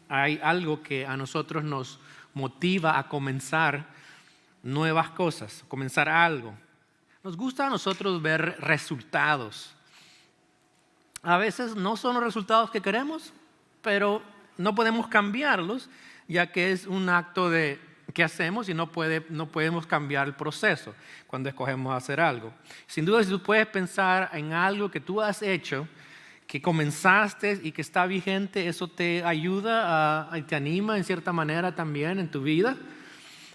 hay algo que a nosotros nos motiva a comenzar nuevas cosas, comenzar algo. Nos gusta a nosotros ver resultados. A veces no son los resultados que queremos, pero no podemos cambiarlos, ya que es un acto que hacemos y no podemos cambiar el proceso cuando escogemos hacer algo. Sin duda, si tú puedes pensar en algo que tú has hecho, que comenzaste y que está vigente, eso te ayuda y te anima en cierta manera también en tu vida.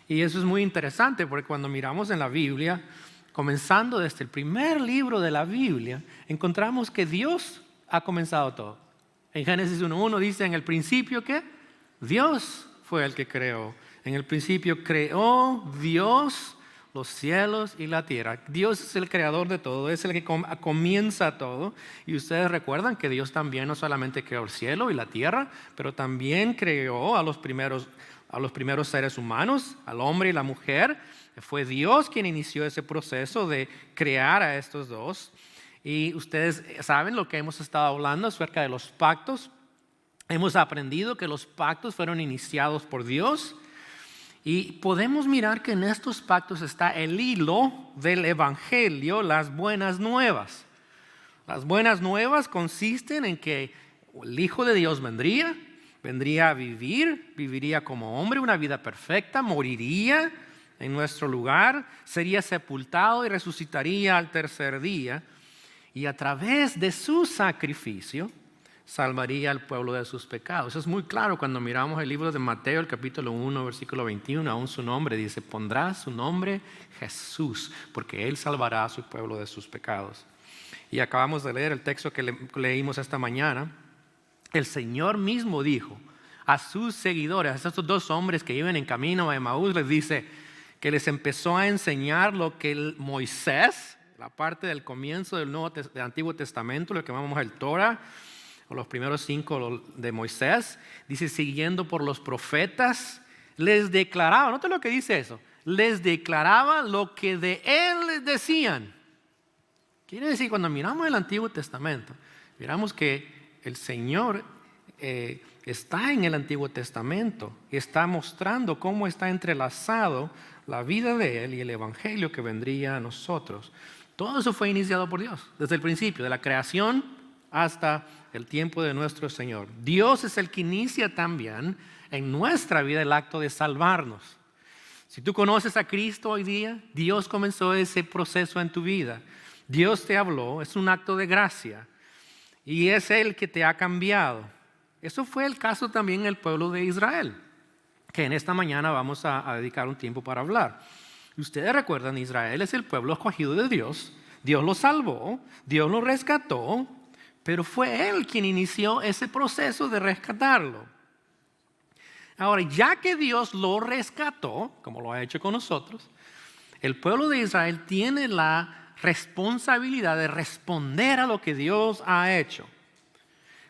Y eso es muy interesante porque cuando miramos en la Biblia, comenzando desde el primer libro de la Biblia, encontramos que Dios ha comenzado todo. En Génesis 1:1 dice, en el principio que Dios fue el que creó. En el principio creó Dios los cielos y la tierra. Dios es el creador de todo, es el que comienza todo. Y ustedes recuerdan que Dios también no solamente creó el cielo y la tierra, pero también creó a los primeros seres humanos, al hombre y la mujer. Fue Dios quien inició ese proceso de crear a estos dos. Y ustedes saben lo que hemos estado hablando acerca de los pactos. Hemos aprendido que los pactos fueron iniciados por Dios. Y podemos mirar que en estos pactos está el hilo del evangelio, las buenas nuevas. Las buenas nuevas consisten en que el Hijo de Dios vendría a vivir, viviría como hombre una vida perfecta, moriría en nuestro lugar, sería sepultado y resucitaría al tercer día. Y a través de su sacrificio salvaría al pueblo de sus pecados. Eso es muy claro cuando miramos el libro de Mateo, el capítulo 1, versículo 21, aún su nombre dice, pondrá su nombre Jesús, porque Él salvará a su pueblo de sus pecados. Y acabamos de leer el texto que leímos esta mañana. El Señor mismo dijo a sus seguidores, a estos dos hombres que iban en camino a Emaús, les dice que les empezó a enseñar lo que Moisés, la parte del comienzo del Antiguo Testamento, lo que llamamos el Torah, o los primeros 5 de Moisés, dice, siguiendo por los profetas, les declaraba, nota lo que dice eso, les declaraba lo que de él les decían. Quiere decir, cuando miramos el Antiguo Testamento, miramos que el Señor está en el Antiguo Testamento, está mostrando cómo está entrelazado la vida de Él y el Evangelio que vendría a nosotros. Todo eso fue iniciado por Dios, desde el principio, de la creación hasta el tiempo de nuestro Señor. Dios es el que inicia también en nuestra vida el acto de salvarnos. Si tú conoces a Cristo hoy día, Dios comenzó ese proceso en tu vida. Dios te habló, es un acto de gracia y es Él que te ha cambiado. Eso fue el caso también en el pueblo de Israel, que en esta mañana vamos a dedicar un tiempo para hablar. Ustedes recuerdan, Israel es el pueblo escogido de Dios. Dios lo salvó, Dios lo rescató, pero fue Él quien inició ese proceso de rescatarlo. Ahora, ya que Dios lo rescató, como lo ha hecho con nosotros, el pueblo de Israel tiene la responsabilidad de responder a lo que Dios ha hecho.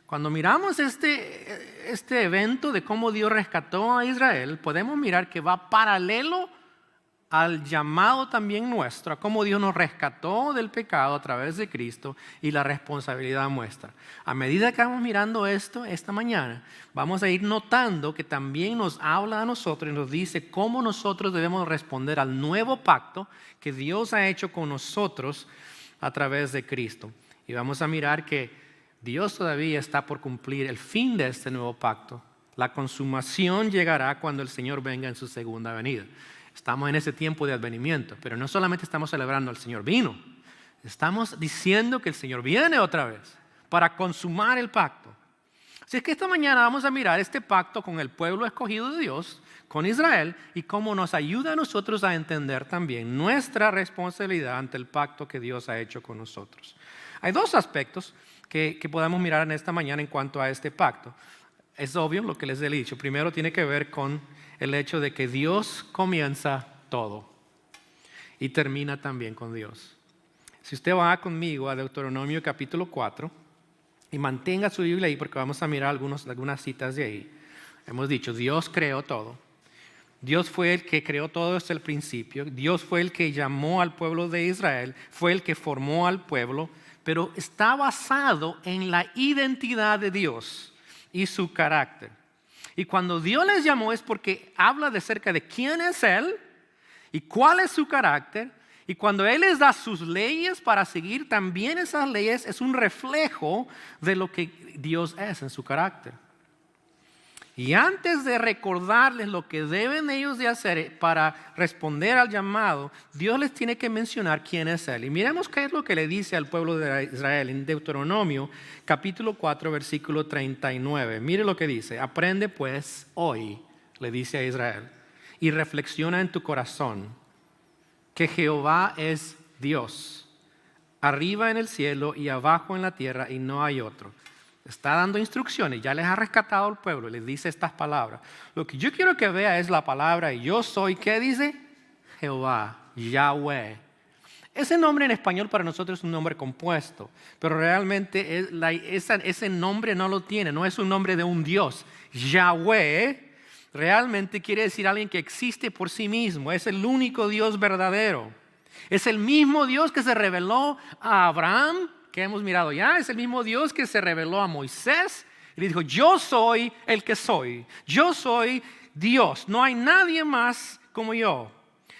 Cuando miramos este evento de cómo Dios rescató a Israel, podemos mirar que va paralelo al llamado también nuestro, a cómo Dios nos rescató del pecado a través de Cristo y la responsabilidad nuestra. A medida que vamos mirando esto esta mañana, vamos a ir notando que también nos habla a nosotros y nos dice cómo nosotros debemos responder al nuevo pacto que Dios ha hecho con nosotros a través de Cristo. Y vamos a mirar que Dios todavía está por cumplir el fin de este nuevo pacto. La consumación llegará cuando el Señor venga en su segunda venida. Estamos en ese tiempo de advenimiento, pero no solamente estamos celebrando al Señor vino, estamos diciendo que el Señor viene otra vez para consumar el pacto. Así es que esta mañana vamos a mirar este pacto con el pueblo escogido de Dios, con Israel, y cómo nos ayuda a nosotros a entender también nuestra responsabilidad ante el pacto que Dios ha hecho con nosotros. Hay dos aspectos que podemos mirar en esta mañana en cuanto a este pacto. Es obvio lo que les he dicho. Primero tiene que ver con el hecho de que Dios comienza todo y termina también con Dios. Si usted va conmigo a Deuteronomio capítulo 4 y mantenga su Biblia ahí porque vamos a mirar algunas citas de ahí. Hemos dicho, Dios creó todo. Dios fue el que creó todo desde el principio. Dios fue el que llamó al pueblo de Israel, fue el que formó al pueblo, pero está basado en la identidad de Dios y su carácter. Y cuando Dios les llamó es porque habla de cerca de quién es Él y cuál es su carácter. Y cuando Él les da sus leyes para seguir, también esas leyes es un reflejo de lo que Dios es en su carácter. Y antes de recordarles lo que deben ellos de hacer para responder al llamado, Dios les tiene que mencionar quién es Él. Y miremos qué es lo que le dice al pueblo de Israel en Deuteronomio capítulo 4 versículo 39. Mire lo que dice: aprende pues hoy, le dice a Israel, y reflexiona en tu corazón que Jehová es Dios, arriba en el cielo y abajo en la tierra, y no hay otro. Está dando instrucciones, ya les ha rescatado al pueblo y les dice estas palabras. Lo que yo quiero que vea es la palabra yo soy, ¿qué dice? Jehová, Yahweh. Ese nombre en español para nosotros es un nombre compuesto, pero realmente ese nombre no lo tiene, no es un nombre de un Dios. Yahweh realmente quiere decir alguien que existe por sí mismo, es el único Dios verdadero. Es el mismo Dios que se reveló a Abraham, que hemos mirado ya, es el mismo Dios que se reveló a Moisés y le dijo: yo soy el que soy, yo soy Dios, no hay nadie más como yo.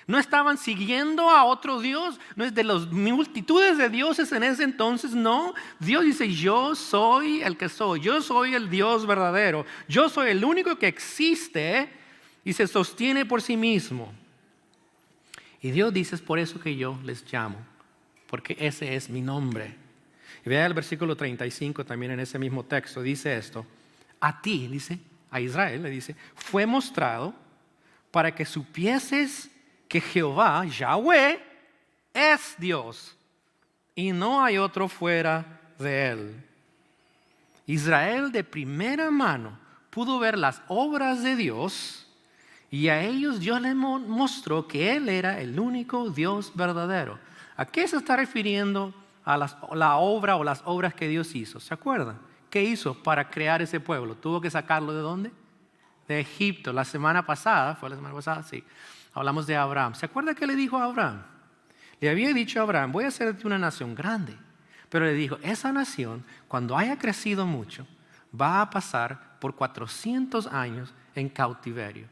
No estaban siguiendo a otro Dios, no es de las multitudes de dioses en ese entonces, no. Dios dice: yo soy el que soy, yo soy el Dios verdadero, yo soy el único que existe y se sostiene por sí mismo. Y Dios dice: es por eso que yo les llamo, porque ese es mi nombre. Y vea el versículo 35 también en ese mismo texto, dice esto: a ti, dice, a Israel le dice, fue mostrado para que supieses que Jehová, Yahweh, es Dios y no hay otro fuera de Él. Israel de primera mano pudo ver las obras de Dios y a ellos Dios les mostró que Él era el único Dios verdadero. ¿A qué se está refiriendo a la obra o las obras que Dios hizo? ¿Se acuerdan? ¿Qué hizo para crear ese pueblo? ¿Tuvo que sacarlo de dónde? De Egipto. La semana pasada, sí, hablamos de Abraham. ¿Se acuerda qué le dijo a Abraham? Le había dicho a Abraham: voy a hacerte una nación grande. Pero le dijo: esa nación, cuando haya crecido mucho, va a pasar por 400 años en cautiverio,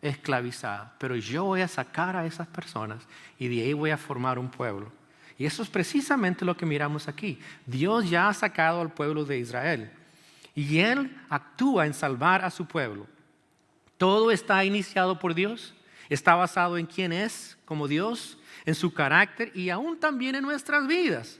esclavizada. Pero yo voy a sacar a esas personas y de ahí voy a formar un pueblo. Y eso es precisamente lo que miramos aquí. Dios ya ha sacado al pueblo de Israel y Él actúa en salvar a su pueblo. Todo está iniciado por Dios, está basado en quién es como Dios, en su carácter y aún también en nuestras vidas.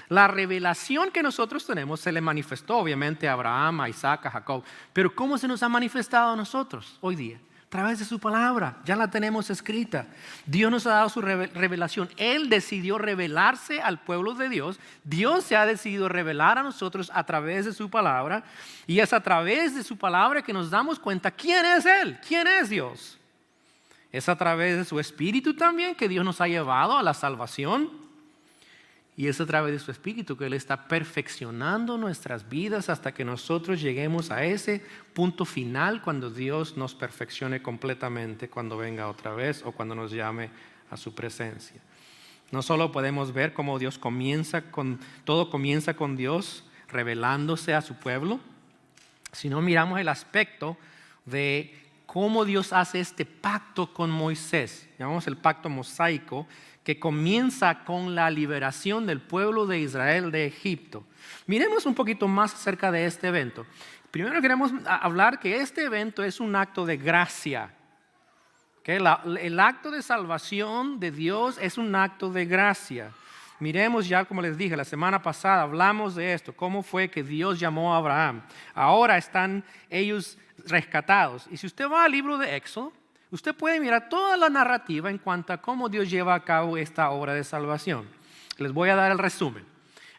La revelación que nosotros tenemos se le manifestó obviamente a Abraham, a Isaac, a Jacob, pero ¿cómo se nos ha manifestado a nosotros hoy día? A través de su palabra, ya la tenemos escrita. Dios nos ha dado su revelación. Él decidió revelarse al pueblo de Dios. Dios se ha decidido revelar a nosotros a través de su palabra. Y es a través de su palabra que nos damos cuenta quién es Él, quién es Dios. Es a través de su Espíritu también que Dios nos ha llevado a la salvación. Y es a través de su Espíritu que Él está perfeccionando nuestras vidas hasta que nosotros lleguemos a ese punto final cuando Dios nos perfeccione completamente, cuando venga otra vez o cuando nos llame a su presencia. No solo podemos ver cómo todo comienza con Dios revelándose a su pueblo, sino miramos el aspecto de cómo Dios hace este pacto con Moisés. Llamamos el pacto mosaico, que comienza con la liberación del pueblo de Israel de Egipto. Miremos un poquito más acerca de este evento. Primero queremos hablar que este evento es un acto de gracia. El acto de salvación de Dios es un acto de gracia. Miremos ya, como les dije, la semana pasada hablamos de esto, cómo fue que Dios llamó a Abraham. Ahora están ellos rescatados. Y si usted va al libro de Éxodo, usted puede mirar toda la narrativa en cuanto a cómo Dios lleva a cabo esta obra de salvación. Les voy a dar el resumen.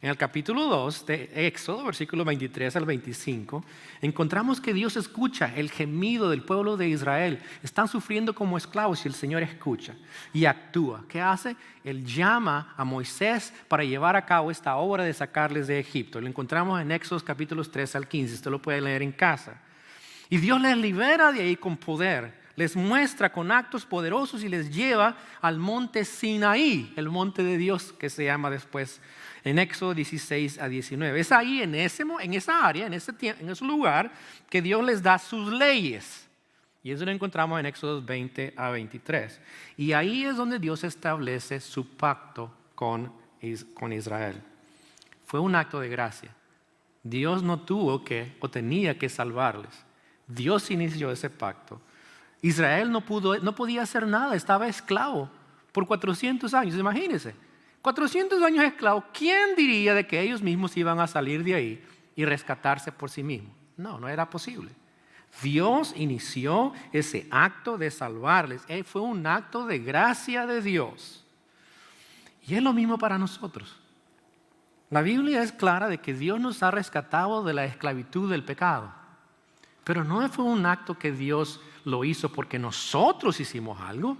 En el capítulo 2 de Éxodo, versículos 23 al 25, encontramos que Dios escucha el gemido del pueblo de Israel. Están sufriendo como esclavos y el Señor escucha y actúa. ¿Qué hace? Él llama a Moisés para llevar a cabo esta obra de sacarles de Egipto. Lo encontramos en Éxodo capítulos 3 al 15. Usted lo puede leer en casa. Y Dios les libera de ahí con poder. Les muestra con actos poderosos y les lleva al monte Sinaí, el monte de Dios que se llama después en Éxodo 16 a 19. Es ahí, en esa área, en ese lugar, que Dios les da sus leyes. Y eso lo encontramos en Éxodo 20 a 23. Y ahí es donde Dios establece su pacto con Israel. Fue un acto de gracia. Dios no tuvo que o tenía que salvarles. Dios inició ese pacto. Israel no podía hacer nada, estaba esclavo por 400 años, imagínense. 400 años esclavo, ¿quién diría de que ellos mismos iban a salir de ahí y rescatarse por sí mismos? No, no era posible. Dios inició ese acto de salvarles. Fue un acto de gracia de Dios. Y es lo mismo para nosotros. La Biblia es clara de que Dios nos ha rescatado de la esclavitud del pecado. Pero no fue un acto que Dios lo hizo porque nosotros hicimos algo.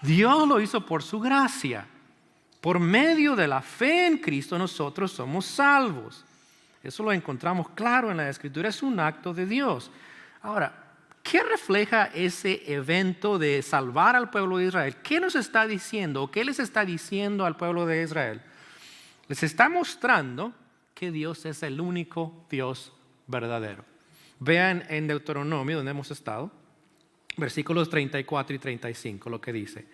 Dios lo hizo por su gracia. Por medio de la fe en Cristo nosotros somos salvos. Eso lo encontramos claro en la Escritura. Es un acto de Dios. Ahora, ¿qué refleja ese evento de salvar al pueblo de Israel? ¿Qué nos está diciendo o qué les está diciendo al pueblo de Israel? Les está mostrando que Dios es el único Dios verdadero. Vean en Deuteronomio, donde hemos estado, versículos 34 y 35, lo que dice.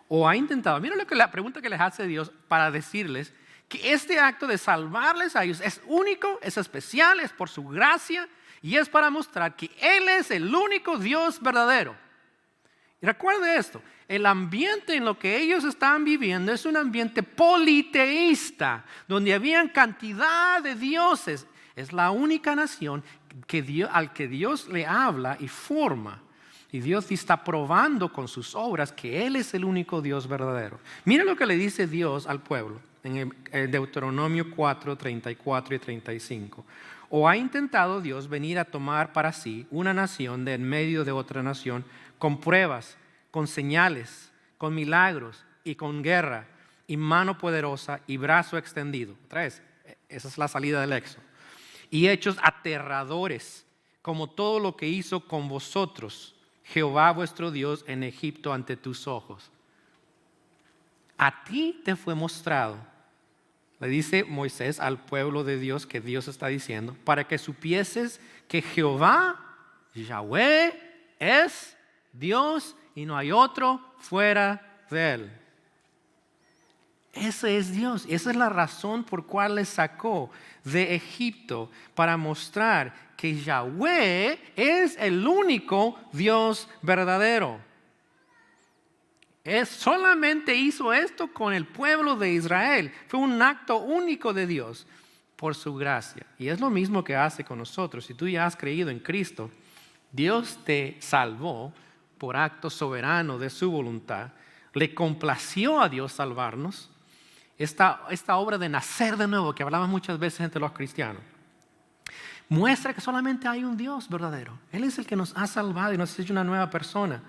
O ha intentado, miren la pregunta que les hace Dios para decirles que este acto de salvarles a ellos es único, es especial, es por su gracia y es para mostrar que Él es el único Dios verdadero. Y recuerde esto, el ambiente en lo que ellos estaban viviendo es un ambiente politeísta, donde había cantidad de dioses. Es la única nación al que Dios le habla y forma. Y Dios está probando con sus obras que Él es el único Dios verdadero. Mira lo que le dice Dios al pueblo en Deuteronomio 4, 34 y 35. ¿O ha intentado Dios venir a tomar para sí una nación de en medio de otra nación con pruebas, con señales, con milagros y con guerra y mano poderosa y brazo extendido? Otra vez, esa es la salida del Éxodo. Y hechos aterradores, como todo lo que hizo con vosotros Jehová vuestro Dios en Egipto ante tus ojos. A ti te fue mostrado, le dice Moisés al pueblo de Dios, que Dios está diciendo, para que supieses que Jehová, Yahweh, es Dios y no hay otro fuera de Él. Ese es Dios. Esa es la razón por cual les sacó de Egipto, para mostrar que Yahweh es el único Dios verdadero. Solamente hizo esto con el pueblo de Israel. Fue un acto único de Dios por su gracia. Y es lo mismo que hace con nosotros. Si tú ya has creído en Cristo, Dios te salvó por acto soberano de su voluntad. Le complació a Dios salvarnos. Esta obra de nacer de nuevo que hablamos muchas veces entre los cristianos muestra que solamente hay un Dios verdadero. Él es el que nos ha salvado y nos ha hecho una nueva persona.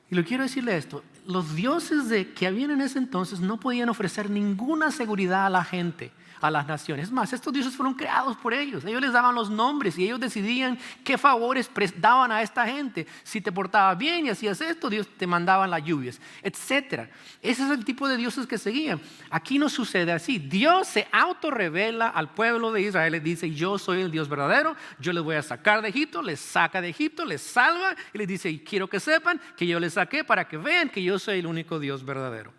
Y lo quiero decirle esto, los dioses que habían en ese entonces no podían ofrecer ninguna seguridad a la gente, a las naciones. Es más, estos dioses fueron creados por ellos. Ellos les daban los nombres y ellos decidían qué favores daban a esta gente. Si te portabas bien y hacías esto, Dios te mandaba las lluvias, etc. Ese es el tipo de dioses que seguían. Aquí no sucede así. Dios se autorrevela al pueblo de Israel. Les dice, yo soy el Dios verdadero. Yo les voy a sacar de Egipto. Les saca de Egipto, les salva y les dice, quiero que sepan que yo les saqué para que vean que yo soy el único Dios verdadero.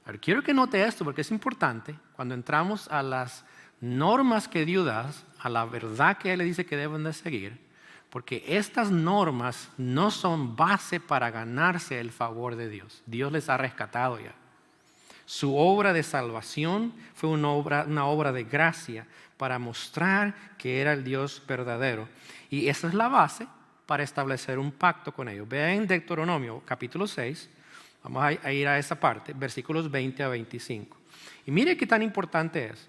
Pero quiero que note esto porque es importante cuando entramos a las normas que Dios da, a la verdad que Él le dice que deben de seguir, porque estas normas no son base para ganarse el favor de Dios. Dios les ha rescatado ya. Su obra de salvación fue una obra de gracia para mostrar que era el Dios verdadero. Y esa es la base para establecer un pacto con ellos. Vean en Deuteronomio capítulo 6. Vamos a ir a esa parte, versículos 20 a 25. Y mire qué tan importante es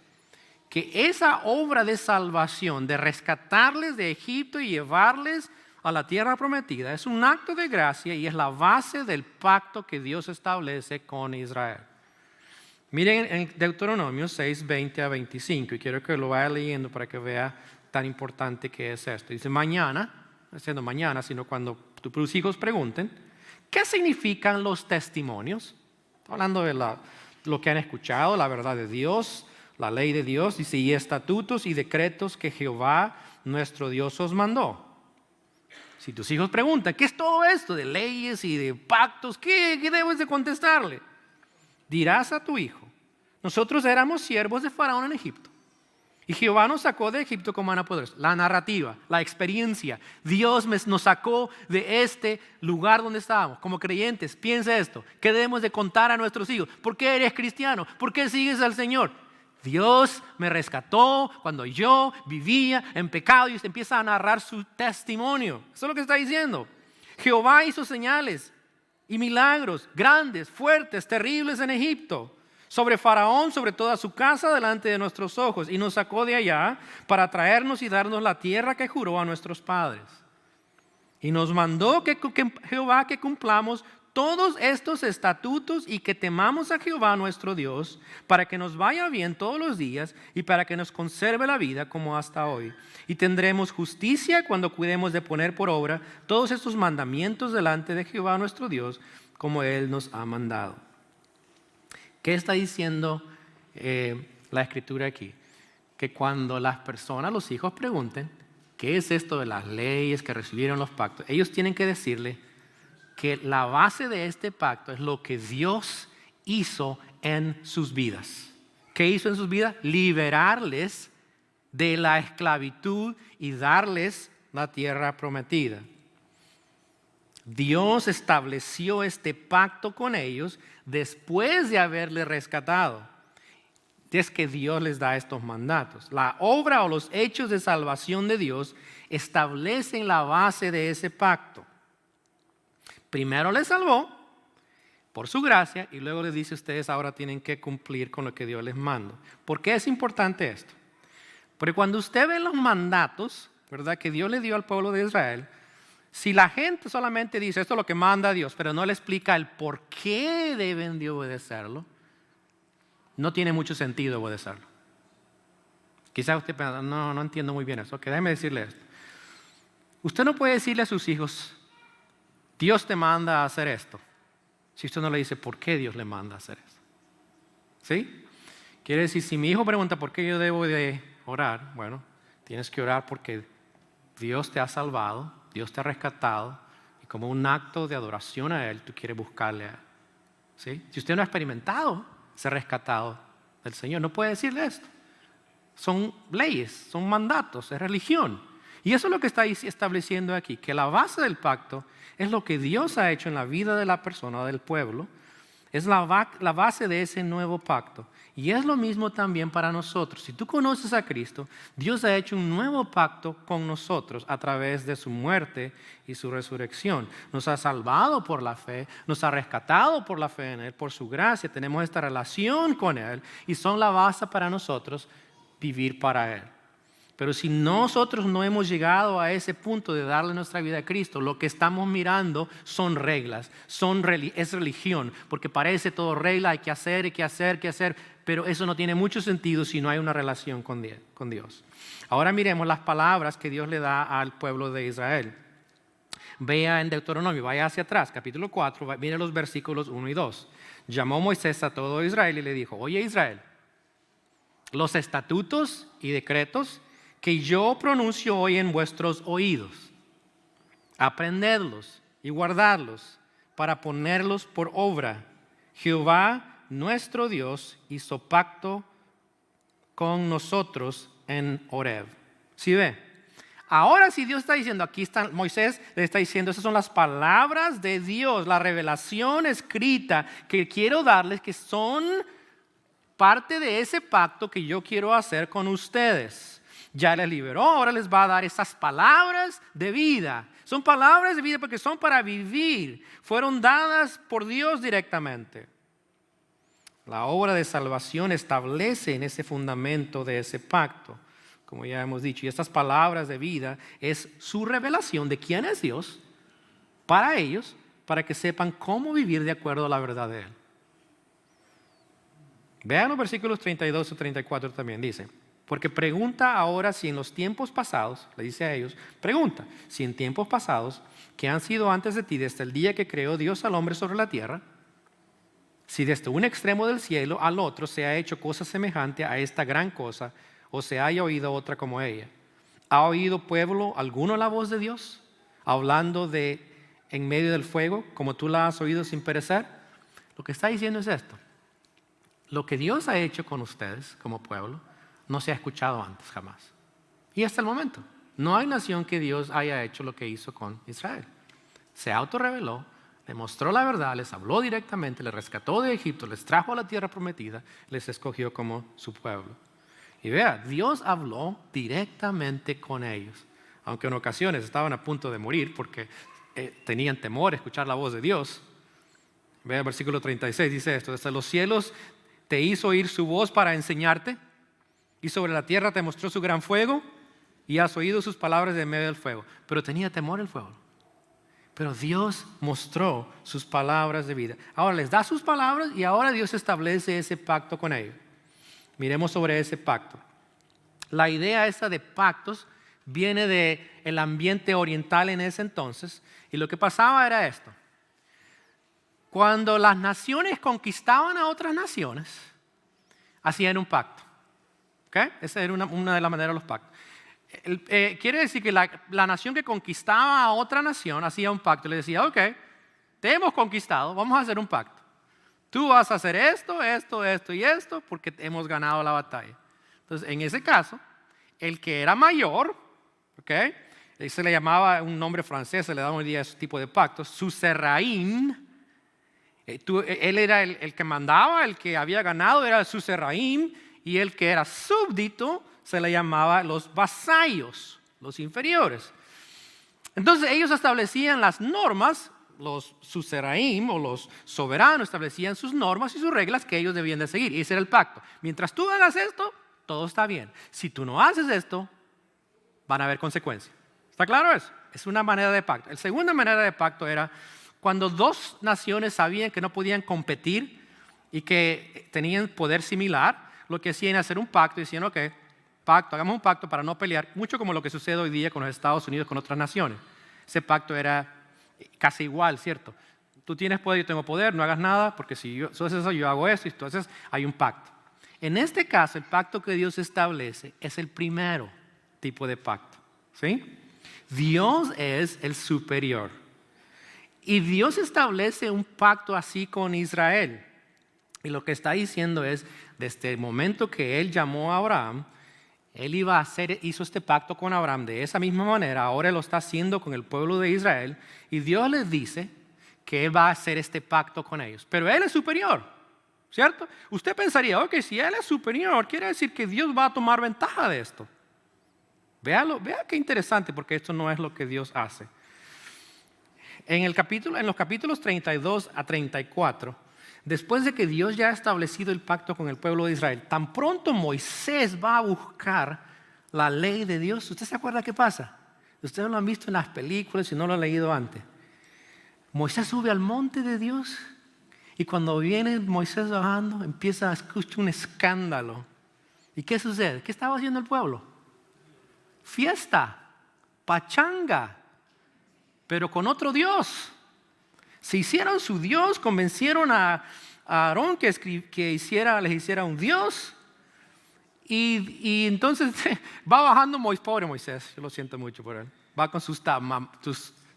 que esa obra de salvación, de rescatarles de Egipto y llevarles a la tierra prometida, es un acto de gracia y es la base del pacto que Dios establece con Israel. Miren en Deuteronomio 6, 20 a 25, y quiero que lo vaya leyendo para que vea tan importante que es esto. Dice, mañana, no siendo mañana, sino cuando tus hijos pregunten, ¿qué significan los testimonios? Estoy hablando de lo que han escuchado, la verdad de Dios, la ley de Dios, dice, y estatutos y decretos que Jehová nuestro Dios os mandó. Si tus hijos preguntan, ¿qué es todo esto de leyes y de pactos? ¿Qué debes de contestarle? Dirás a tu hijo, nosotros éramos siervos de Faraón en Egipto. Y Jehová nos sacó de Egipto con mano poderosa. La narrativa, la experiencia. Dios nos sacó de este lugar donde estábamos. Como creyentes, piensa esto. ¿Qué debemos de contar a nuestros hijos? ¿Por qué eres cristiano? ¿Por qué sigues al Señor? Dios me rescató cuando yo vivía en pecado, y usted empieza a narrar su testimonio. Eso es lo que está diciendo. Jehová hizo señales y milagros grandes, fuertes, terribles en Egipto, sobre Faraón, sobre toda su casa, delante de nuestros ojos, y nos sacó de allá para traernos y darnos la tierra que juró a nuestros padres. Y nos mandó Jehová que cumplamos todos estos estatutos y que temamos a Jehová nuestro Dios, para que nos vaya bien todos los días y para que nos conserve la vida como hasta hoy. Y tendremos justicia cuando cuidemos de poner por obra todos estos mandamientos delante de Jehová nuestro Dios, como Él nos ha mandado. ¿Qué está diciendo la Escritura aquí? Que cuando las personas, los hijos pregunten, ¿qué es esto de las leyes que recibieron los pactos? Ellos tienen que decirle que la base de este pacto es lo que Dios hizo en sus vidas. ¿Qué hizo en sus vidas? Liberarles de la esclavitud y darles la tierra prometida. Dios estableció este pacto con ellos después de haberles rescatado. Es que Dios les da estos mandatos. La obra o los hechos de salvación de Dios establecen la base de ese pacto. Primero les salvó por su gracia y luego les dice, ustedes ahora tienen que cumplir con lo que Dios les manda. ¿Por qué es importante esto? Porque cuando usted ve los mandatos, ¿verdad?, que Dios le dio al pueblo de Israel, si la gente solamente dice esto es lo que manda Dios, pero no le explica el por qué deben de obedecerlo, no tiene mucho sentido obedecerlo. Quizás usted piensa, no entiendo muy bien eso. Ok, déjeme decirle esto. Usted no puede decirle a sus hijos, Dios te manda a hacer esto, si usted no le dice por qué Dios le manda a hacer eso. ¿Sí? Quiere decir, si mi hijo pregunta por qué yo debo de orar, bueno, tienes que orar porque Dios te ha salvado, Dios te ha rescatado, y como un acto de adoración a Él, tú quieres buscarle a Él. ¿Sí? Si usted no ha experimentado ser rescatado del Señor, no puede decirle esto. Son leyes, son mandatos, es religión. Y eso es lo que está estableciendo aquí, que la base del pacto es lo que Dios ha hecho en la vida de la persona, del pueblo. Es la base de ese nuevo pacto. Y es lo mismo también para nosotros. Si tú conoces a Cristo, Dios ha hecho un nuevo pacto con nosotros a través de su muerte y su resurrección. Nos ha salvado por la fe, nos ha rescatado por la fe en Él, por su gracia. Tenemos esta relación con Él y son la base para nosotros vivir para Él. Pero si nosotros no hemos llegado a ese punto de darle nuestra vida a Cristo, lo que estamos mirando son reglas, es religión, porque parece todo regla, hay que hacer, pero eso no tiene mucho sentido si no hay una relación con Dios. Ahora miremos las palabras que Dios le da al pueblo de Israel. Vea en Deuteronomio, vaya hacia atrás, capítulo 4, mire los versículos 1 y 2. Llamó Moisés a todo Israel y le dijo, oye Israel, los estatutos y decretos que yo pronuncio hoy en vuestros oídos, aprendedlos y guardadlos para ponerlos por obra. Jehová nuestro Dios hizo pacto con nosotros en Horeb. ¿Sí ve? Ahora sí Dios está diciendo, aquí está Moisés, le está diciendo, esas son las palabras de Dios, la revelación escrita que quiero darles, que son parte de ese pacto que yo quiero hacer con ustedes. Ya les liberó, ahora les va a dar esas palabras de vida. Son palabras de vida porque son para vivir. Fueron dadas por Dios directamente. La obra de salvación establece en ese fundamento de ese pacto, como ya hemos dicho. Y estas palabras de vida es su revelación de quién es Dios para ellos, para que sepan cómo vivir de acuerdo a la verdad de Él. Vean los versículos 32 y 34 también, dice. Porque pregunta ahora si en los tiempos pasados, le dice a ellos, pregunta si en tiempos pasados, que han sido antes de ti, desde el día que creó Dios al hombre sobre la tierra, Si desde un extremo del cielo al otro se ha hecho cosa semejante a esta gran cosa, o se haya oído otra como ella. ¿Ha oído pueblo alguno la voz de Dios? Hablando de en medio del fuego, como tú la has oído sin perecer. Lo que está diciendo es esto. Lo que Dios ha hecho con ustedes como pueblo no se ha escuchado antes jamás. Y hasta el momento, no hay nación que Dios haya hecho lo que hizo con Israel. Se autorreveló, le mostró la verdad, les habló directamente, les rescató de Egipto, les trajo a la tierra prometida, les escogió como su pueblo. Y vea, Dios habló directamente con ellos, aunque en ocasiones estaban a punto de morir porque tenían temor a escuchar la voz de Dios. Vea el versículo 36, dice esto: desde los cielos te hizo oír su voz para enseñarte, y sobre la tierra te mostró su gran fuego, y has oído sus palabras en medio del fuego. Pero tenía temor el fuego. Pero Dios mostró sus palabras de vida. Ahora les da sus palabras y ahora Dios establece ese pacto con ellos. Miremos sobre ese pacto. La idea esta de pactos viene del ambiente oriental en ese entonces. Y lo que pasaba era esto. Cuando las naciones conquistaban a otras naciones, hacían un pacto. ¿Okay? Esa era una de las maneras de los pactos. Quiere decir que la nación que conquistaba a otra nación hacía un pacto. Le decía, ok, te hemos conquistado, vamos a hacer un pacto. Tú vas a hacer esto, esto, esto y esto porque hemos ganado la batalla. Entonces, en ese caso, el que era mayor, ok, se le llamaba un nombre francés, se le da hoy día ese tipo de pactos, suzerain. Él era el que mandaba, el que había ganado era el suzerain, y el que era súbdito se le llamaba los vasallos, los inferiores. Entonces ellos establecían las normas, los suzeraim o los soberanos establecían sus normas y sus reglas que ellos debían de seguir. Y ese era el pacto. Mientras tú hagas esto, todo está bien. Si tú no haces esto, van a haber consecuencias. ¿Está claro eso? Es una manera de pacto. La segunda manera de pacto era cuando dos naciones sabían que no podían competir y que tenían poder similar, lo que hacían era hacer un pacto y decían, ok, hagamos un pacto para no pelear, mucho como lo que sucede hoy día con los Estados Unidos, con otras naciones. Ese pacto era casi igual, ¿cierto? Tú tienes poder, yo tengo poder, no hagas nada, porque si tú haces eso, yo hago esto, y entonces hay un pacto. En este caso, el pacto que Dios establece es el primero tipo de pacto, ¿sí? Dios es el superior. Y Dios establece un pacto así con Israel. Y lo que está diciendo es, desde el momento que Él llamó a Abraham, Él hizo este pacto con Abraham de esa misma manera, ahora lo está haciendo con el pueblo de Israel, y Dios les dice que Él va a hacer este pacto con ellos. Pero Él es superior, ¿cierto? Usted pensaría, ok, si Él es superior, quiere decir que Dios va a tomar ventaja de esto. Vea qué interesante, porque esto no es lo que Dios hace. En los capítulos 32 a 34, después de que Dios ya ha establecido el pacto con el pueblo de Israel, tan pronto Moisés va a buscar la ley de Dios. ¿Usted se acuerda qué pasa? Ustedes lo han visto en las películas y no lo han leído antes. Moisés sube al monte de Dios y cuando viene Moisés bajando empieza a escuchar un escándalo. ¿Y qué sucede? ¿Qué estaba haciendo el pueblo? Fiesta, pachanga, pero con otro Dios. Se hicieron su Dios, convencieron a Aarón que les hiciera un Dios. Y entonces va bajando pobre Moisés, yo lo siento mucho por él. Va con sus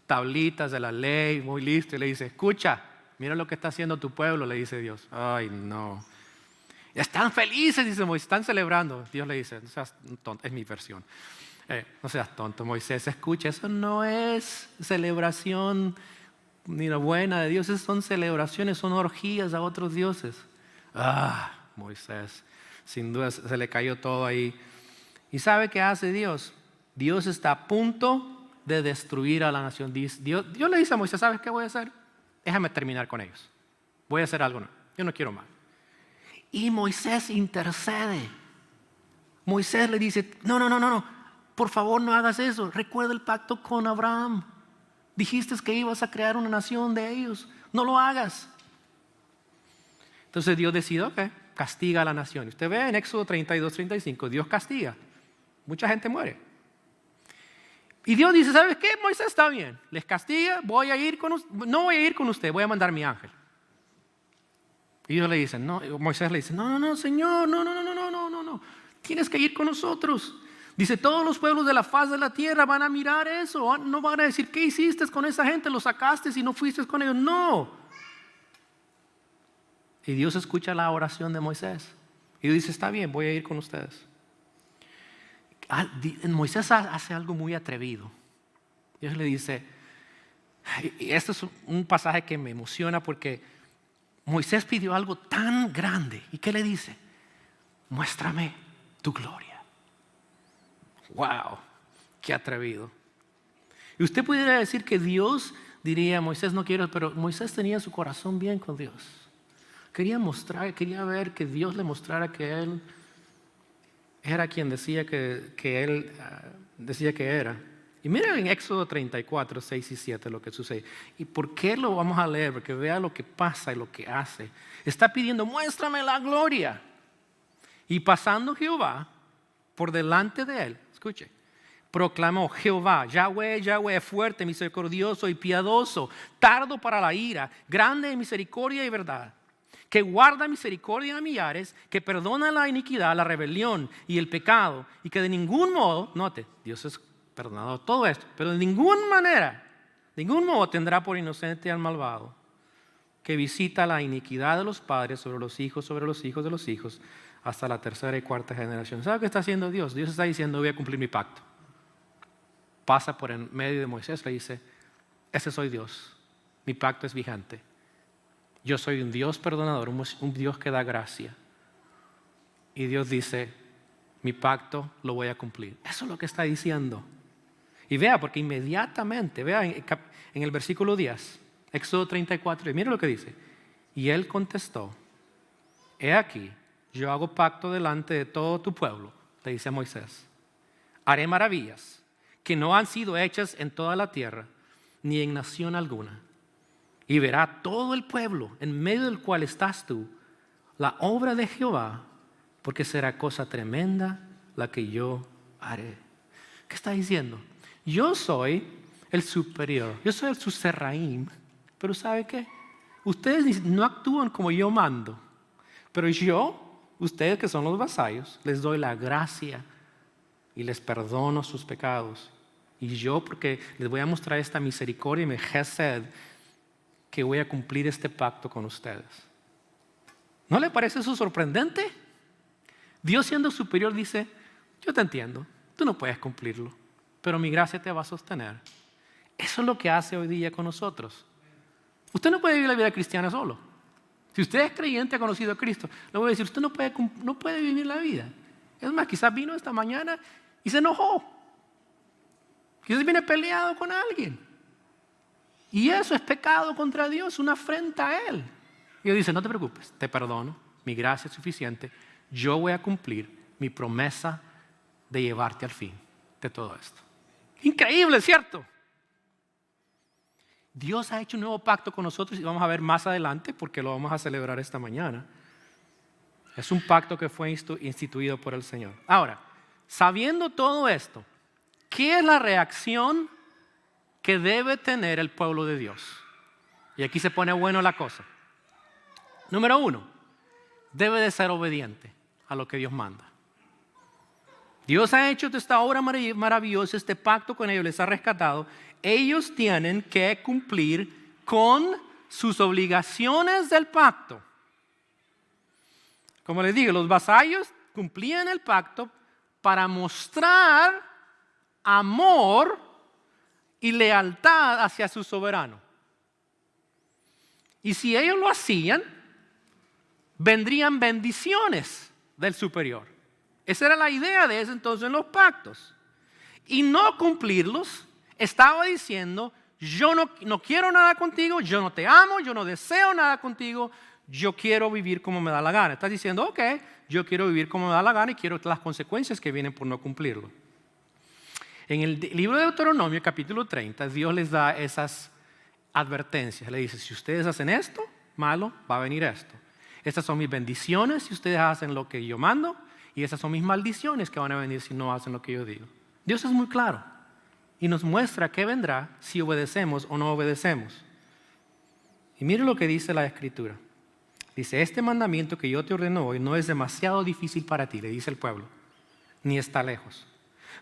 tablitas de la ley, muy listo, y le dice, escucha, mira lo que está haciendo tu pueblo, le dice Dios. Ay, no. Están felices, dice Moisés, están celebrando. Dios le dice, no seas tonto, es mi versión. No seas tonto, Moisés, escucha, eso no es celebración ni la buena de Dios, son celebraciones, son orgías a otros dioses. Moisés, sin duda se le cayó todo ahí. ¿Y sabe qué hace Dios? Dios está a punto de destruir a la nación. Dios le dice a Moisés, ¿sabes qué voy a hacer? Déjame terminar con ellos. Voy a hacer algo, yo no quiero más. Y Moisés intercede. Moisés le dice, no, por favor no hagas eso. Recuerda el pacto con Abraham. Dijiste que ibas a crear una nación de ellos. No lo hagas. Entonces Dios decide, ok, castiga a la nación. Usted ve en Éxodo 32, 35, Dios castiga. Mucha gente muere. Y Dios dice, ¿sabes qué? Moisés está bien. Les castiga, no voy a ir con usted, voy a mandar mi ángel. Y Dios le dice, no, Moisés le dice, no, Señor, no. Tienes que ir con nosotros. Dice, todos los pueblos de la faz de la tierra van a mirar eso. No van a decir, ¿qué hiciste con esa gente? ¿Los sacaste y no fuiste con ellos? No. Y Dios escucha la oración de Moisés. Y Dios dice, está bien, voy a ir con ustedes. Moisés hace algo muy atrevido. Dios le dice, y este es un pasaje que me emociona porque Moisés pidió algo tan grande. ¿Y qué le dice? Muéstrame tu gloria. ¡Wow! ¡Qué atrevido! Y usted pudiera decir que Dios diría, Moisés no quiero, pero Moisés tenía su corazón bien con Dios. Quería ver que Dios le mostrara que Él era quien decía que Él decía que era. Y miren en Éxodo 34, 6 y 7 lo que sucede. ¿Y por qué lo vamos a leer? Porque vea lo que pasa y lo que hace. Está pidiendo, muéstrame la gloria. Y pasando Jehová por delante de él, escuche, proclamó, Jehová, Yahweh, fuerte, misericordioso y piadoso, tardo para la ira, grande en misericordia y verdad, que guarda misericordia a millares, que perdona la iniquidad, la rebelión y el pecado, y que de ningún modo, note, Dios es perdonado todo esto, pero de ninguna manera, de ningún modo tendrá por inocente al malvado, que visita la iniquidad de los padres sobre los hijos de los hijos, hasta la tercera y cuarta generación. ¿Sabe qué está haciendo Dios? Dios está diciendo, voy a cumplir mi pacto. Pasa por en medio de Moisés, le dice, ese soy Dios, mi pacto es vigente. Yo soy un Dios perdonador, un Dios que da gracia. Y Dios dice, mi pacto lo voy a cumplir. Eso es lo que está diciendo. Y vea, porque inmediatamente, vea en el versículo 10, Éxodo 34, y mire lo que dice. Y él contestó, he aquí, yo hago pacto delante de todo tu pueblo, le dice a Moisés. Haré maravillas que no han sido hechas en toda la tierra, ni en nación alguna. Y verá todo el pueblo en medio del cual estás tú, la obra de Jehová, porque será cosa tremenda la que yo haré. ¿Qué está diciendo? Yo soy el superior, yo soy el suzeraim, pero ¿sabe qué? Ustedes no actúan como yo mando, pero yo, ustedes que son los vasallos, les doy la gracia y les perdono sus pecados. Y yo, porque les voy a mostrar esta misericordia y mi gesed, que voy a cumplir este pacto con ustedes. ¿No le parece eso sorprendente? Dios siendo superior dice, yo te entiendo, tú no puedes cumplirlo, pero mi gracia te va a sostener. Eso es lo que hace hoy día con nosotros. Usted no puede vivir la vida cristiana solo. Si usted es creyente, ha conocido a Cristo, le voy a decir, usted no puede vivir la vida. Es más, quizás vino esta mañana y se enojó. Quizás viene peleado con alguien. Y eso es pecado contra Dios, una afrenta a Él. Y Dios dice, no te preocupes, te perdono, mi gracia es suficiente. Yo voy a cumplir mi promesa de llevarte al fin de todo esto. Increíble, ¿cierto? Dios ha hecho un nuevo pacto con nosotros y vamos a ver más adelante porque lo vamos a celebrar esta mañana. Es un pacto que fue instituido por el Señor. Ahora, sabiendo todo esto, ¿qué es la reacción que debe tener el pueblo de Dios? Y aquí se pone bueno la cosa. Número 1, debe de ser obediente a lo que Dios manda. Dios ha hecho esta obra maravillosa, este pacto con ellos, les ha rescatado. Ellos tienen que cumplir con sus obligaciones del pacto. Como les digo, los vasallos cumplían el pacto para mostrar amor y lealtad hacia su soberano. Y si ellos lo hacían, vendrían bendiciones del superior. Esa era la idea de ese entonces en los pactos. Y no cumplirlos estaba diciendo, yo no quiero nada contigo, yo no te amo, yo no deseo nada contigo, yo quiero vivir como me da la gana. Estás diciendo, ok, yo quiero vivir como me da la gana y quiero las consecuencias que vienen por no cumplirlo. En el libro de Deuteronomio, capítulo 30, Dios les da esas advertencias. Le dice, si ustedes hacen esto, malo, va a venir esto. Estas son mis bendiciones si ustedes hacen lo que yo mando, y esas son mis maldiciones que van a venir si no hacen lo que yo digo. Dios es muy claro y nos muestra qué vendrá si obedecemos o no obedecemos. Y mire lo que dice la Escritura. Dice, este mandamiento que yo te ordeno hoy no es demasiado difícil para ti, le dice el pueblo, ni está lejos.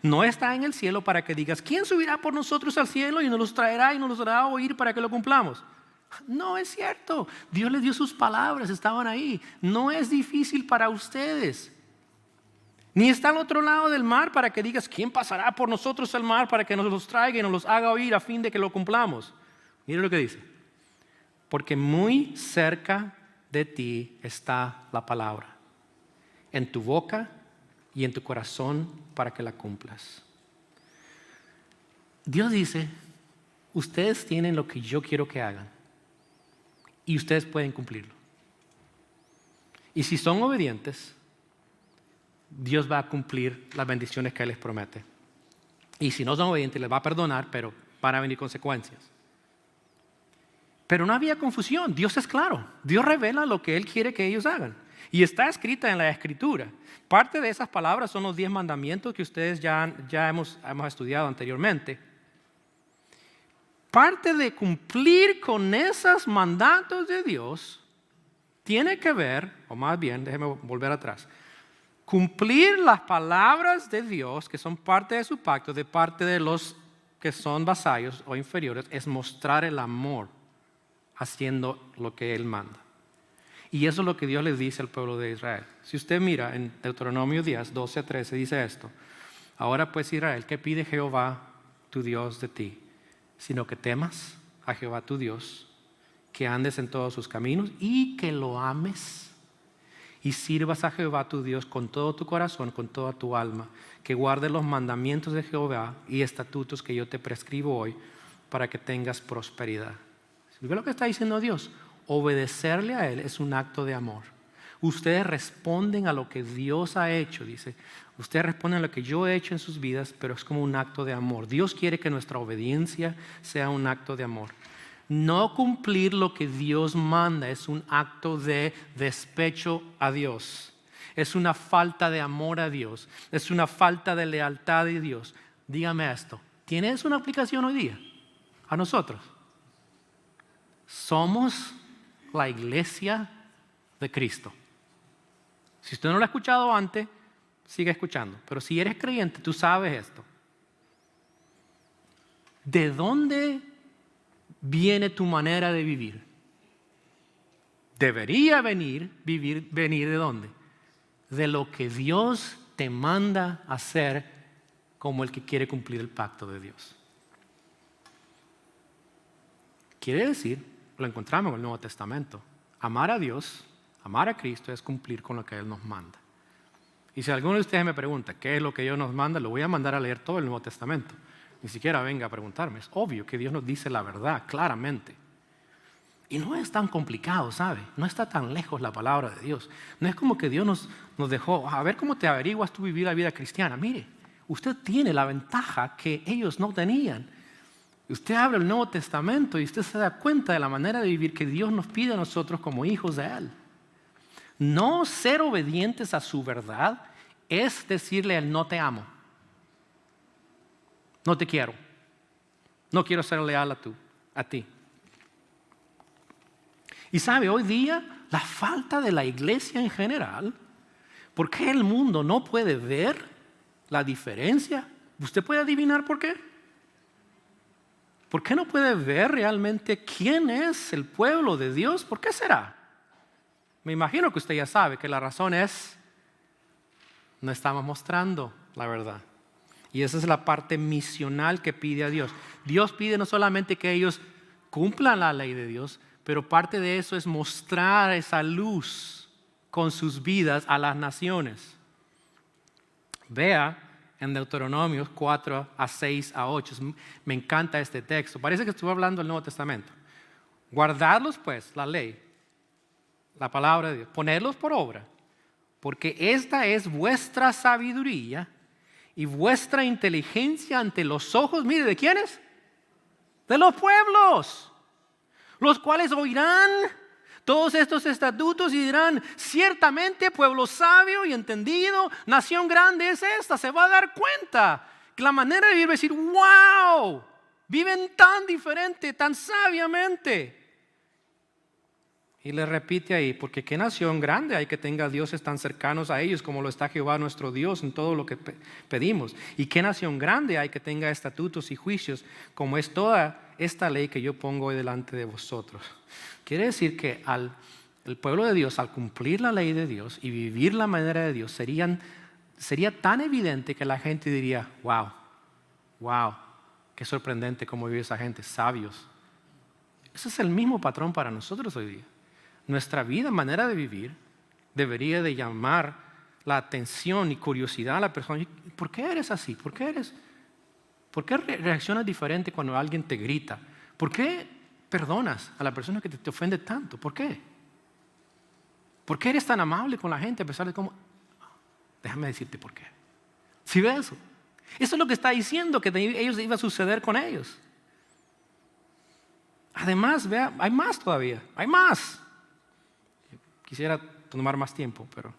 No está en el cielo para que digas, ¿quién subirá por nosotros al cielo y nos los traerá y nos los hará oír para que lo cumplamos? No es cierto. Dios les dio sus palabras, estaban ahí. No es difícil para ustedes. Ni está al otro lado del mar para que digas, ¿quién pasará por nosotros al mar para que nos los traiga y nos los haga oír a fin de que lo cumplamos? Mire lo que dice. Porque muy cerca de ti está la palabra, en tu boca y en tu corazón para que la cumplas. Dios dice, ustedes tienen lo que yo quiero que hagan y ustedes pueden cumplirlo. Y si son obedientes, Dios va a cumplir las bendiciones que Él les promete. Y si no son obedientes, les va a perdonar, pero van a venir consecuencias. Pero no había confusión. Dios es claro. Dios revela lo que Él quiere que ellos hagan. Y está escrita en la Escritura. Parte de esas palabras son los 10 mandamientos que ustedes ya hemos estudiado anteriormente. Parte de cumplir con esos mandatos de Dios tiene que ver, o más bien, déjeme volver atrás. Cumplir las palabras de Dios, que son parte de su pacto, de parte de los que son vasallos o inferiores, es mostrar el amor haciendo lo que Él manda. Y eso es lo que Dios les dice al pueblo de Israel. Si usted mira en Deuteronomio 10, 12 a 13, dice esto. Ahora pues Israel, ¿qué pide Jehová tu Dios de ti? Sino que temas a Jehová tu Dios, que andes en todos sus caminos y que lo ames. Y sirvas a Jehová tu Dios con todo tu corazón, con toda tu alma, que guardes los mandamientos de Jehová y estatutos que yo te prescribo hoy para que tengas prosperidad. ¿Ve lo que está diciendo Dios? Obedecerle a Él es un acto de amor. Ustedes responden a lo que Dios ha hecho, dice. Ustedes responden a lo que yo he hecho en sus vidas, pero es como un acto de amor. Dios quiere que nuestra obediencia sea un acto de amor. No cumplir lo que Dios manda es un acto de despecho a Dios. Es una falta de amor a Dios. Es una falta de lealtad a Dios. Dígame esto. ¿Tiene eso una aplicación hoy día? A nosotros. Somos la iglesia de Cristo. Si usted no lo ha escuchado antes, siga escuchando. Pero si eres creyente, tú sabes esto. ¿De dónde viene tu manera de vivir? Debería venir ¿de dónde? De lo que Dios te manda hacer como el que quiere cumplir el pacto de Dios. Quiere decir, lo encontramos en el Nuevo Testamento. Amar a Dios, amar a Cristo es cumplir con lo que Él nos manda. Y si alguno de ustedes me pregunta qué es lo que Dios nos manda, lo voy a mandar a leer todo el Nuevo Testamento. Ni siquiera venga a preguntarme. Es obvio que Dios nos dice la verdad claramente. Y no es tan complicado, ¿sabe? No está tan lejos la palabra de Dios. No es como que Dios nos dejó, a ver cómo te averiguas tú vivir la vida cristiana. Mire, usted tiene la ventaja que ellos no tenían. Usted abre el Nuevo Testamento y usted se da cuenta de la manera de vivir que Dios nos pide a nosotros como hijos de Él. No ser obedientes a su verdad es decirle a Él, no te amo. No te quiero. No quiero ser leal a ti. Y sabe, hoy día la falta de la iglesia en general, ¿por qué el mundo no puede ver la diferencia? ¿Usted puede adivinar por qué? ¿Por qué no puede ver realmente quién es el pueblo de Dios? ¿Por qué será? Me imagino que usted ya sabe que la razón es, no estamos mostrando la verdad. Y esa es la parte misional que pide a Dios. Dios pide no solamente que ellos cumplan la ley de Dios, pero parte de eso es mostrar esa luz con sus vidas a las naciones. Vea en Deuteronomios 4 a 6 a 8. Me encanta este texto. Parece que estuve hablando del Nuevo Testamento. Guardadlos pues, la ley, la palabra de Dios, ponerlos por obra, porque esta es vuestra sabiduría y vuestra inteligencia ante los ojos, mire, ¿de quiénes? De los pueblos, los cuales oirán todos estos estatutos y dirán, ciertamente pueblo sabio y entendido, nación grande es esta. Se va a dar cuenta que la manera de vivir va a decir, wow, viven tan diferente, tan sabiamente. Y le repite ahí, porque qué nación grande hay que tenga dioses tan cercanos a ellos como lo está Jehová nuestro Dios en todo lo que pedimos. Y qué nación grande hay que tenga estatutos y juicios como es toda esta ley que yo pongo hoy delante de vosotros. Quiere decir que el pueblo de Dios, al cumplir la ley de Dios y vivir la manera de Dios, sería tan evidente que la gente diría, wow, qué sorprendente cómo vive esa gente, sabios. Ese es el mismo patrón para nosotros hoy día. Nuestra vida, manera de vivir, debería de llamar la atención y curiosidad a la persona. ¿Por qué eres así? ¿Por qué reaccionas diferente cuando alguien te grita? ¿Por qué perdonas a la persona que te ofende tanto? ¿Por qué? ¿Por qué eres tan amable con la gente a pesar de cómo? Déjame decirte por qué. ¿Sí ves eso? Eso es lo que está diciendo que ellos iba a suceder con ellos. Además, vea, hay más todavía, hay más. Quisiera tomar más tiempo, pero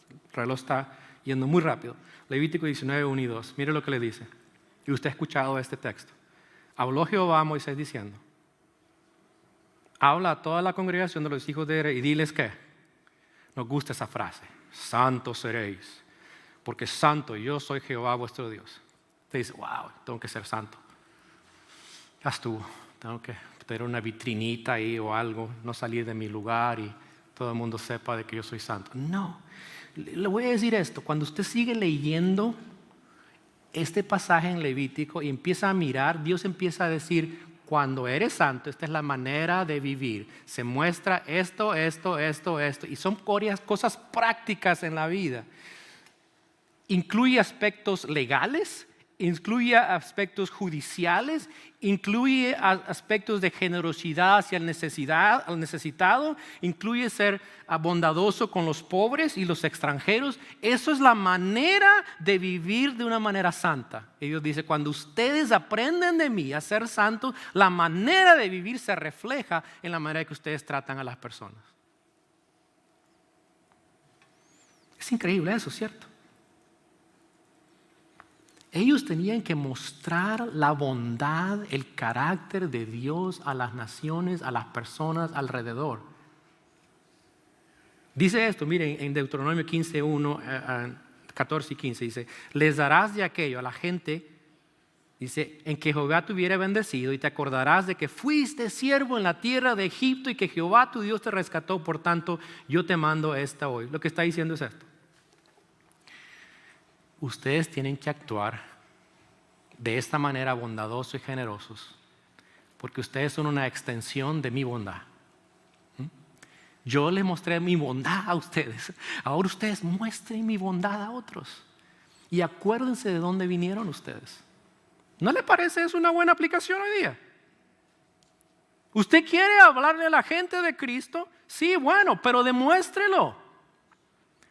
el reloj está yendo muy rápido. Levítico 19, 1 y 2. Mire lo que le dice. Y usted ha escuchado este texto. Habló Jehová a Moisés diciendo, habla a toda la congregación de los hijos de Israel y diles que nos gusta esa frase. Santos seréis, porque santo yo soy Jehová vuestro Dios. Usted dice, wow, tengo que ser santo. Ya estuvo, tengo que tener una vitrinita ahí o algo, no salir de mi lugar y todo el mundo sepa de que yo soy santo. No, le voy a decir esto, cuando usted sigue leyendo este pasaje en Levítico y empieza a mirar, Dios empieza a decir, cuando eres santo, esta es la manera de vivir. Se muestra esto, y son cosas prácticas en la vida. Incluye aspectos legales, incluye aspectos judiciales, incluye aspectos de generosidad hacia el necesitado, incluye ser bondadoso con los pobres y los extranjeros. Eso es la manera de vivir de una manera santa. Y Dios dice, cuando ustedes aprenden de mí a ser santos, la manera de vivir se refleja en la manera que ustedes tratan a las personas. Es increíble eso, ¿cierto? Ellos tenían que mostrar la bondad, el carácter de Dios a las naciones, a las personas alrededor. Dice esto, miren, en Deuteronomio 15, 14 y 15, dice, les darás de aquello a la gente, dice, en que Jehová te hubiera bendecido y te acordarás de que fuiste siervo en la tierra de Egipto y que Jehová tu Dios te rescató, por tanto, yo te mando esta hoy. Lo que está diciendo es esto. Ustedes tienen que actuar de esta manera bondadosos y generosos, porque ustedes son una extensión de mi bondad. Yo les mostré mi bondad a ustedes. Ahora ustedes muestren mi bondad a otros. Y acuérdense de dónde vinieron ustedes. ¿No le parece eso una buena aplicación hoy día? ¿Usted quiere hablarle a la gente de Cristo? Sí, bueno, pero demuéstrelo.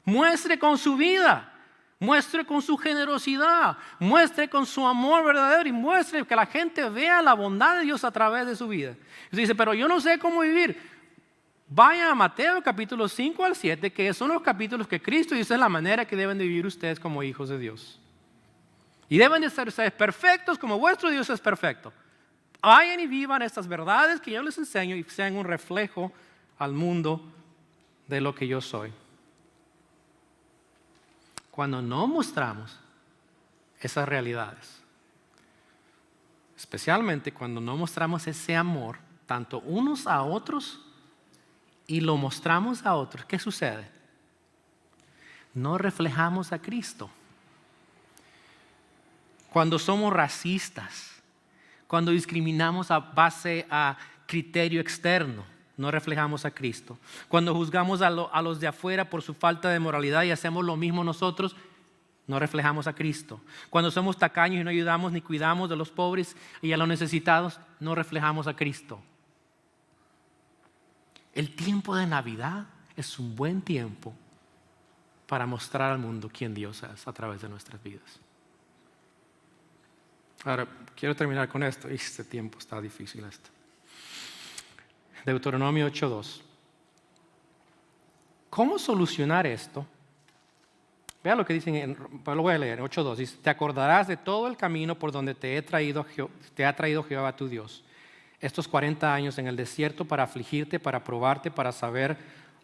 Muestre con su vida. Muestre con su generosidad, muestre con su amor verdadero y muestre que la gente vea la bondad de Dios a través de su vida. Usted dice, pero yo no sé cómo vivir. Vaya a Mateo capítulo 5 al 7, que son los capítulos que Cristo dice la manera que deben de vivir ustedes como hijos de Dios. Y deben de ser ustedes perfectos como vuestro Dios es perfecto. Vayan y vivan estas verdades que yo les enseño y sean un reflejo al mundo de lo que yo soy. Cuando no mostramos esas realidades, especialmente cuando no mostramos ese amor, tanto unos a otros y lo mostramos a otros, ¿qué sucede? No reflejamos a Cristo. Cuando somos racistas, cuando discriminamos a base a criterio externo, no reflejamos a Cristo. Cuando juzgamos a los de afuera por su falta de moralidad y hacemos lo mismo nosotros, no reflejamos a Cristo. Cuando somos tacaños y no ayudamos ni cuidamos de los pobres y a los necesitados, no reflejamos a Cristo. El tiempo de Navidad es un buen tiempo para mostrar al mundo quién Dios es a través de nuestras vidas. Ahora, quiero terminar con esto. Este tiempo está difícil esto. Deuteronomio 8:2. ¿Cómo solucionar esto? Vea lo que dicen, lo voy a leer, 8:2. Dice, te acordarás de todo el camino por donde te ha traído Jehová tu Dios, estos 40 años en el desierto para afligirte, para probarte, para saber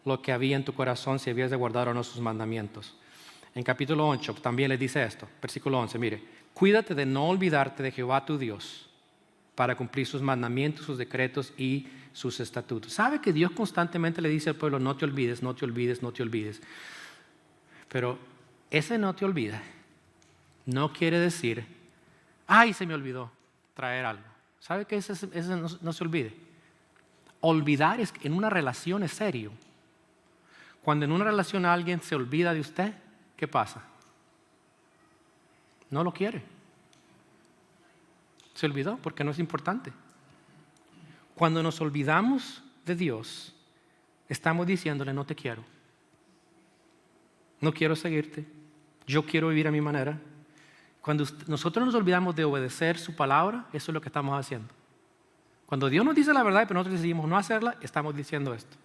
lo que había en tu corazón, si habías de guardar o no sus mandamientos. En capítulo 8 también le dice esto, versículo 11, mire, cuídate de no olvidarte de Jehová tu Dios para cumplir sus mandamientos, sus decretos y sus estatutos. ¿Sabe que Dios constantemente le dice al pueblo, no te olvides, no te olvides, no te olvides? Pero ese no te olvida no quiere decir, ay, se me olvidó traer algo. ¿Sabe que ese no se olvide? Olvidar es, en una relación es serio. Cuando en una relación alguien se olvida de usted, ¿qué pasa? No lo quiere. Se olvidó porque no es importante. Cuando nos olvidamos de Dios, estamos diciéndole, no te quiero. No quiero seguirte. Yo quiero vivir a mi manera. Cuando nosotros nos olvidamos de obedecer su palabra, eso es lo que estamos haciendo. Cuando Dios nos dice la verdad, pero nosotros decidimos no hacerla, estamos diciendo esto.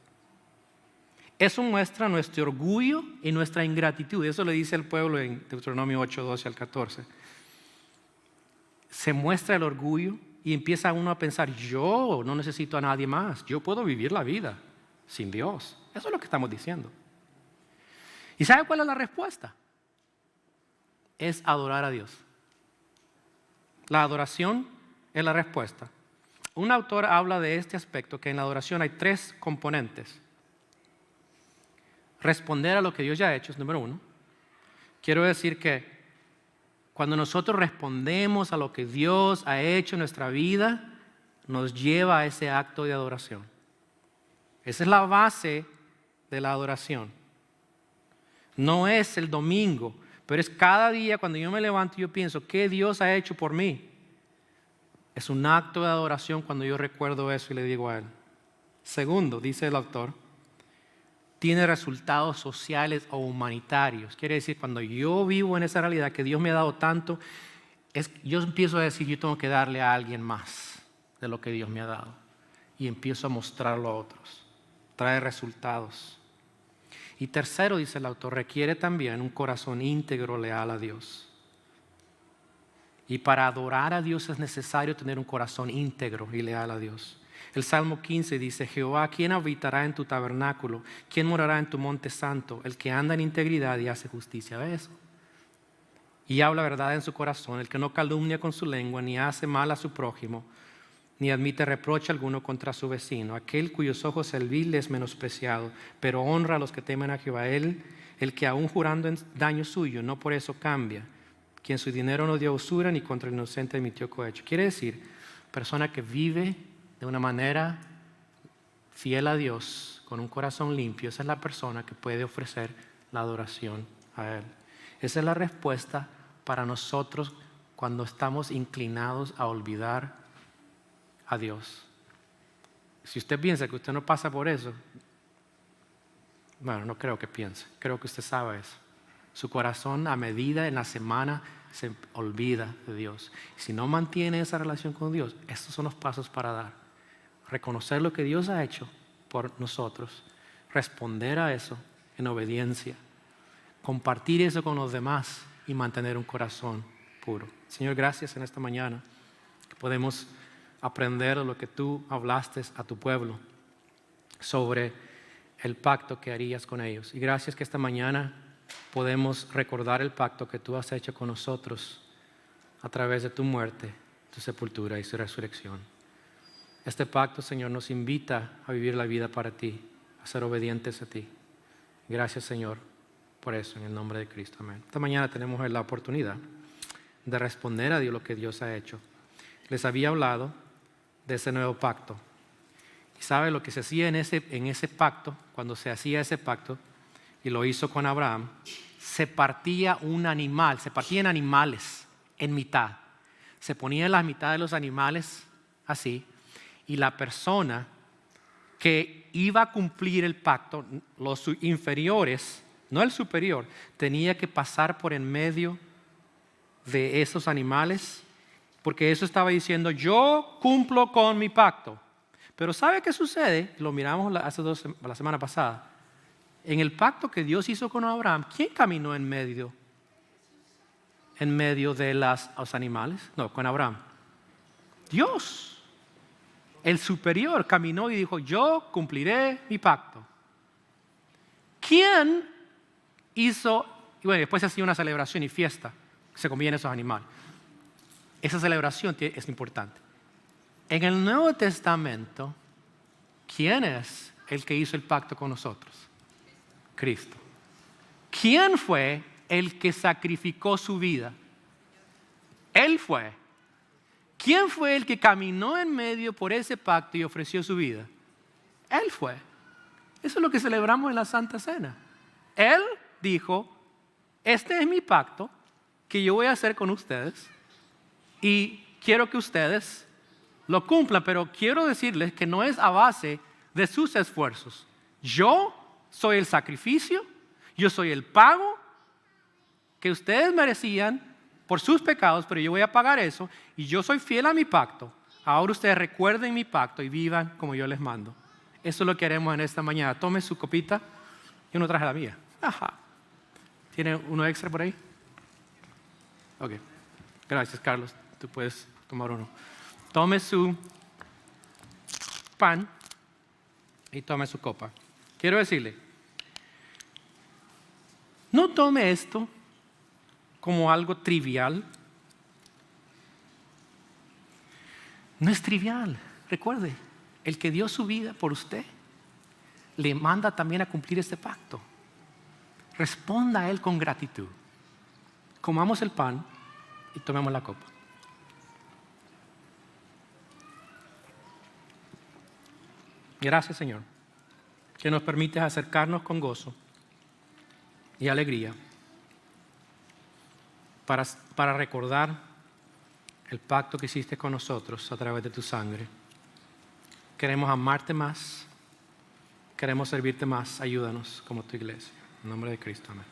Eso muestra nuestro orgullo y nuestra ingratitud. Eso le dice el pueblo en Deuteronomio 8, 12 al 14. Se muestra el orgullo y empieza uno a pensar, yo no necesito a nadie más. Yo puedo vivir la vida sin Dios. Eso es lo que estamos diciendo. ¿Y sabe cuál es la respuesta? Es adorar a Dios. La adoración es la respuesta. Un autor habla de este aspecto, que en la adoración hay 3 componentes. Responder a lo que Dios ya ha hecho es número 1. Quiero decir que cuando nosotros respondemos a lo que Dios ha hecho en nuestra vida, nos lleva a ese acto de adoración. Esa es la base de la adoración. No es el domingo, pero es cada día cuando yo me levanto y yo pienso, ¿qué Dios ha hecho por mí? Es un acto de adoración cuando yo recuerdo eso y le digo a Él. Segundo, dice el autor, tiene resultados sociales o humanitarios. Quiere decir, cuando yo vivo en esa realidad que Dios me ha dado tanto, yo empiezo a decir, yo tengo que darle a alguien más de lo que Dios me ha dado. Y empiezo a mostrarlo a otros. Trae resultados. Y tercero, dice el autor, requiere también un corazón íntegro, leal a Dios. Y para adorar a Dios es necesario tener un corazón íntegro y leal a Dios. El Salmo 15 dice, Jehová, ¿quién habitará en tu tabernáculo? ¿Quién morará en tu monte santo? El que anda en integridad y hace justicia. ¿Ve eso? Y habla verdad en su corazón, el que no calumnia con su lengua, ni hace mal a su prójimo, ni admite reproche alguno contra su vecino. Aquel cuyos ojos el vil es menospreciado, pero honra a los que temen a Jehová. Él, el que aún jurando en daño suyo, no por eso cambia. Quien su dinero no dio usura, ni contra el inocente emitió cohecho. Quiere decir, persona que vive de una manera fiel a Dios, con un corazón limpio, esa es la persona que puede ofrecer la adoración a Él. Esa es la respuesta para nosotros cuando estamos inclinados a olvidar a Dios. Si usted piensa que usted no pasa por eso, bueno, no creo que piense, creo que usted sabe eso. Su corazón a medida en la semana se olvida de Dios. Si no mantiene esa relación con Dios, estos son los pasos para dar. Reconocer lo que Dios ha hecho por nosotros, responder a eso en obediencia, compartir eso con los demás y mantener un corazón puro. Señor, gracias en esta mañana que podemos aprender lo que tú hablaste a tu pueblo sobre el pacto que harías con ellos. Y gracias que esta mañana podemos recordar el pacto que tú has hecho con nosotros a través de tu muerte, tu sepultura y su resurrección. Este pacto, Señor, nos invita a vivir la vida para ti, a ser obedientes a ti. Gracias, Señor, por eso, en el nombre de Cristo. Amén. Esta mañana tenemos la oportunidad de responder a Dios lo que Dios ha hecho. Les había hablado de ese nuevo pacto. ¿Y sabe lo que se hacía en ese pacto? Cuando se hacía ese pacto, y lo hizo con Abraham, se partía un animal, se partían animales en mitad. Se ponía en la mitad de los animales así, y la persona que iba a cumplir el pacto, los inferiores, no el superior, tenía que pasar por en medio de esos animales, porque eso estaba diciendo, yo cumplo con mi pacto. Pero ¿sabe qué sucede? Lo miramos la semana pasada. En el pacto que Dios hizo con Abraham, ¿quién caminó en medio de los animales? No, con Abraham. Dios. el superior, caminó y dijo, yo cumpliré mi pacto. ¿Quién hizo? Y bueno, después se hacía una celebración y fiesta, se comían esos animales. Esa celebración es importante. En el Nuevo Testamento, ¿quién es el que hizo el pacto con nosotros? Cristo. ¿Quién fue el que sacrificó su vida? Él fue. ¿Quién fue el que caminó en medio por ese pacto y ofreció su vida? Él fue. Eso es lo que celebramos en la Santa Cena. Él dijo, este es mi pacto que yo voy a hacer con ustedes y quiero que ustedes lo cumplan, pero quiero decirles que no es a base de sus esfuerzos. Yo soy el sacrificio, yo soy el pago que ustedes merecían por sus pecados, pero yo voy a pagar eso y yo soy fiel a mi pacto. Ahora ustedes recuerden mi pacto y vivan como yo les mando. Eso es lo que haremos en esta mañana. Tome su copita. Yo no traje la mía. Ajá. ¿Tiene uno extra por ahí? Ok. Gracias, Carlos. Tú puedes tomar uno. Tome su pan y tome su copa. Quiero decirle, no tome esto como algo trivial. No es trivial. Recuerde, el que dio su vida por usted le manda también a cumplir este pacto. Responda a Él con gratitud. Comamos el pan y tomemos la copa. Gracias, Señor, que nos permites acercarnos con gozo y alegría para recordar el pacto que hiciste con nosotros a través de tu sangre. Queremos amarte más, queremos servirte más. Ayúdanos como tu iglesia. En nombre de Cristo, amén.